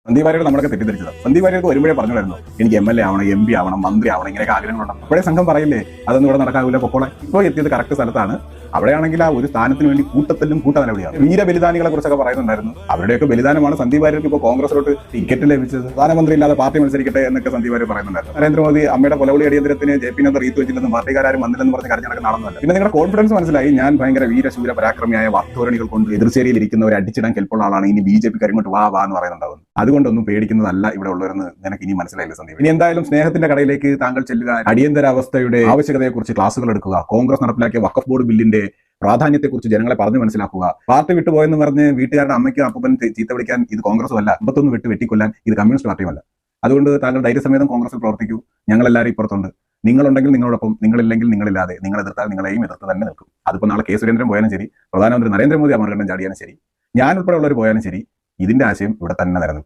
സന്ദീപ് വാര്യർ നമ്മളൊക്കെ തെറ്റിദ്ധരിച്ചത്. സന്ദീപ് വാര്യർക്ക് വരുമ്പോഴേ പറഞ്ഞായിരുന്നു എനിക്ക് MLA ആവണം, MP ആവണം, മന്ത്രി ആവണം, ഇങ്ങനെയൊക്കെ ആഗ്രഹങ്ങളുണ്ടാവും. അപ്പോഴേ സംഘം പറയില്ലേ അതൊന്നും ഇവിടെ നടക്കാവില്ല, പൊക്കോളെ. ഇപ്പോൾ എത്തിയത് കറക്റ്റ് സ്ഥലത്താണ്. അവിടെയാണെങ്കിൽ ആ ഒരു സ്ഥാനത്തിന് വേണ്ടി കൂട്ടത്തിലും കൂട്ടനിലവിളിയാണ്. വീരബലിദാനികളെ കുറിച്ചൊക്കെ പറയുന്നുണ്ടായിരുന്നു. അവരുടെയൊക്കെ ബലിദാനമാണ് സന്ദീപ് വാര്യർക്ക് ഇപ്പോൾ കോൺഗ്രസിലോട്ട് ടിക്കറ്റ് ലഭിച്ചത്. പ്രധാനമന്ത്രി ഇല്ലാതെ പാർട്ടി മത്സരിക്കട്ടെ എന്നൊക്കെ സന്ദീപ് വാര്യർ പറയുന്നുണ്ടായിരുന്നു. നരേന്ദ്രമോദി അമ്മയുടെ കൊലവിളി അടിയന്തരത്തിന് JP നദ്ദ റീത്ത് വെച്ചില്ലെന്നും പാർട്ടിക്കാരും വന്നില്ലെന്ന് പറഞ്ഞ് കരഞ്ഞടക്കം നടന്നല്ല. പിന്നെ നിങ്ങളുടെ കോൺഫിഡൻസ് മനസ്സിലായി. ഞാൻ ഭയങ്കര വീരശൂര പരാക്രമിയായ വാക്ധോരണികൾ കൊണ്ട് എതിർച്ചേരിയിൽ ഇരിക്കുന്നവരെ അടിച്ചിടാൻ കെൽപ്പുള്ള ആളാണ്. ഇനി BJP കരിങ്ങോട്ട് വാ വാ എന്ന് പറയുന്നുണ്ടാവും. അതുകൊണ്ടൊന്നും പേടിക്കുന്നതല്ല ഇവിടെ ഉള്ളവരെന്ന് നിനക്ക് ഇനി മനസ്സിലായില്ല സന്ദീപ്. ഇനി എന്തായാലും സ്നേഹത്തിന്റെ കടയിലേക്ക് താങ്കൾ ചെല്ലുക, അടിയന്തരാവസ്ഥയുടെ ആവശ്യകതയെക്കുറിച്ച് ക്ലാസുകൾ എടുക്കുക, കോൺഗ്രസ് നടപ്പിലാക്കിയ വഖഫ് ബോർഡ് ബില്ലിന്റെ പ്രാധാന്യത്തെക്കുറിച്ച് ജനങ്ങളെ പറഞ്ഞു മനസ്സിലാക്കുക. പാർട്ടി വിട്ടുപോയെന്ന് പറഞ്ഞ് വീട്ടുകാരുടെ അമ്മയ്ക്കും അപ്പൻ ചീത്ത വിളിക്കാൻ ഇത് കോൺഗ്രസും അല്ല, 51 വിട്ട് വെട്ടിക്കൊല്ലാൻ ഇത് കമ്മ്യൂണിസ്റ്റ് പാർട്ടിയുമല്ല. അതുകൊണ്ട് താങ്കൾ ധൈര്യസമേതം കോൺഗ്രസിൽ പ്രവർത്തിക്കൂ. ഞങ്ങളെല്ലാവരും ഇപ്പുറത്തുണ്ട്. നിങ്ങളുണ്ടെങ്കിൽ നിങ്ങളോടൊപ്പം, നിങ്ങളില്ലെങ്കിൽ നിങ്ങളില്ലാതെ, നിങ്ങൾ എതിർത്താൽ നിങ്ങളെയും എതിർത്ത് തന്നെ നിൽക്കും. അതിപ്പോൾ നാളെ K സുരേന്ദ്രൻ പോയാലും ശരി, പ്രധാനമന്ത്രി നരേന്ദ്രമോദി അമർകണ്ഠൻ ചാടിയാലും ശരി, ഞാൻ ഉൾപ്പെടെ ഉള്ളവർ പോയാലും ശരി, ഇതിന്റെ ആശയം ഇവിടെ തന്നെ നിലനിൽക്കും.